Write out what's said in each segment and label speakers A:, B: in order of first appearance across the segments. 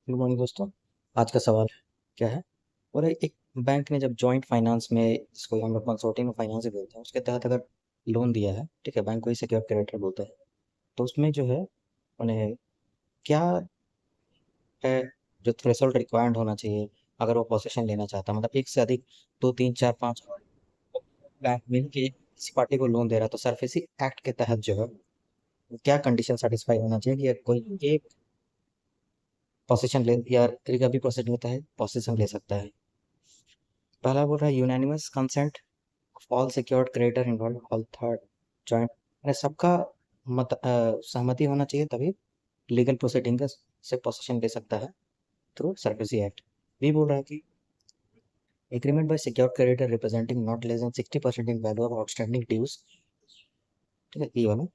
A: Good morning दोस्तों। आज का सवाल क्या है? और एक बैंक ने जब जॉइंट फाइनेंस में, इसको हम लोग कंसोर्टियम फाइनेंस बोलते हैं, उसके तहत अगर लोन दिया है, ठीक है, बैंक को ही सिक्योर क्रेडिटर बोलते हैं। तो उसमें जो है उन्हें क्या है, जो थ्रेशोल्ड रिक्वायर्ड होना चाहिए अगर वो पोजीशन लेना चाहता है, मतलब एक से अधिक, दो तीन चार पाँच बैंक मिल के किसी पार्टी को लोन दे रहा है, तो सरफेसी एक्ट के तहत जो है क्या कंडीशन सेटिस्फाई होना चाहिए कि कोई एक पोजीशन ले या रिकवरी प्रोसेस लेता है, पोजीशन ले सकता है। पहला बोल रहा है unanimous consent of all secured creditor involve, all third joint, यानी सबका सहमति होना चाहिए, तभी लीगल प्रोसीडिंग से पोजीशन ले सकता है थ्रू सर्फेसी एक्ट। भी बोल रहा है कि agreement by secured creditor representing not less than 60% in value of outstanding dues, ठीक है, ये वाला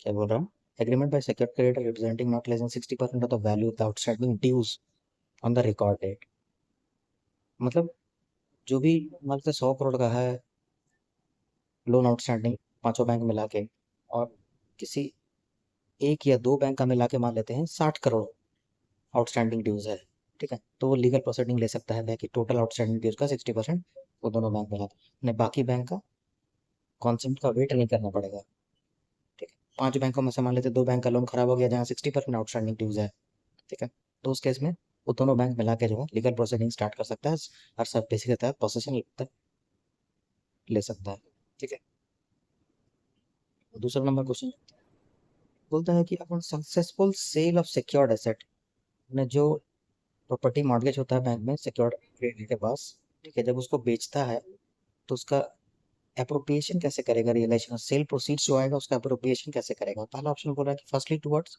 A: क्या बोल रहा हूँ, agreement by secured creditor representing not less than 60% of the value of the outstanding dues on the record date. मतलब जो भी मतलब 100 करोड़ का है लोन आउटस्टैंडिंग, पांचों बैंक मिला के, और किसी एक या दो बैंक का मिला के मान लेते हैं 60 करोड़ आउटस्टैंडिंग ड्यूज है, ठीक है, तो वो लीगल प्रोसीडिंग ले सकता है कि टोटल आउटस्टैंडिंग ड्यूज का 60% वो दोनों बैंक मिला के, बाकी बैंक का कॉन्सेंट का वेट नहीं करना पड़ेगा। ठीक है, पांच बैंकों में से मान लेते दो बैंक का लोन खराब हो गया जहाँ 60% आउटस्टैंडिंग ड्यूज है, ठीक है, तो उस केस में वो दोनों बैंक मिला के जो है लीगल प्रोसीडिंग स्टार्ट कर सकता है और सब बेसिक के तहत पोजीशन तक ले सकता है। ठीक है, दूसरा नंबर क्वेश्चन बोलता है कि अपन successful sale of secured asset में जो प्रॉपर्टी मॉर्गेज होता है बैंक में सिक्योर्ड क्रेडिटर के पास, ठीक है, जब उसको बेचता है तो उसका अप्रोप्रिएशन कैसे करेगा, रियलाइजेशन सेल प्रोसीड्स जो आएगा उसका अप्रोप्रिएशन कैसे करेगा। पहला ऑप्शन बोल रहा है कि firstly towards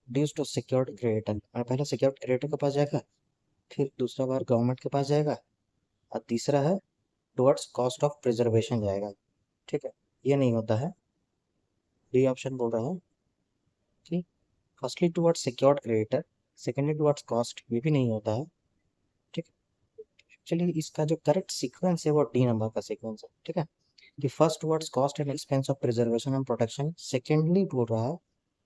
A: dues to secured creditor, पहले सिक्योर्ड क्रेडिटर के पास जाएगा, फिर दूसरा बार गवर्नमेंट के पास जाएगा, और तीसरा है टुवर्ड्स कॉस्ट ऑफ प्रिजर्वेशन जाएगा। ठीक है, ये नहीं होता है। बी ऑप्शन बोल रहा है कि firstly towards secured creditor, secondly towards cost, ये भी नहीं होता है। ठीक है, चलिए इसका जो करेक्ट सीक्वेंस है वो डी नंबर का सीक्वेंस है। ठीक है, कि first towards cost and expense of preservation and protection, secondly बोल रहा है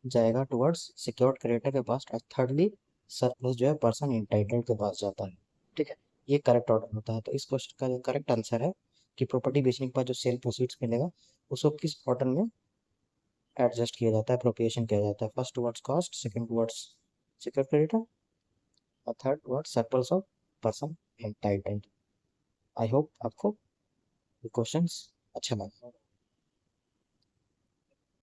A: जाएगा टुवर्ड्स सिक्योर्ड क्रेडिटर के पास, और थर्डली सरप्लस जो है पर्सन इंटाइटल्ड के पास जाता है। ठीक है, ये करेक्ट ऑर्डर होता है। तो इस क्वेश्चन का जो करेक्ट आंसर है कि प्रॉपर्टी बेचने के बाद जो सेल प्रोसीड्स मिलेगा उसको किस ऑर्डर में एडजस्ट किया जाता है, अप्रोप्रिएशन किया जाता है, first towards cost, second towards secured creditor, और third towards surplus of person entitled. I hope आपको क्वेश्चंस अच्छा लगा।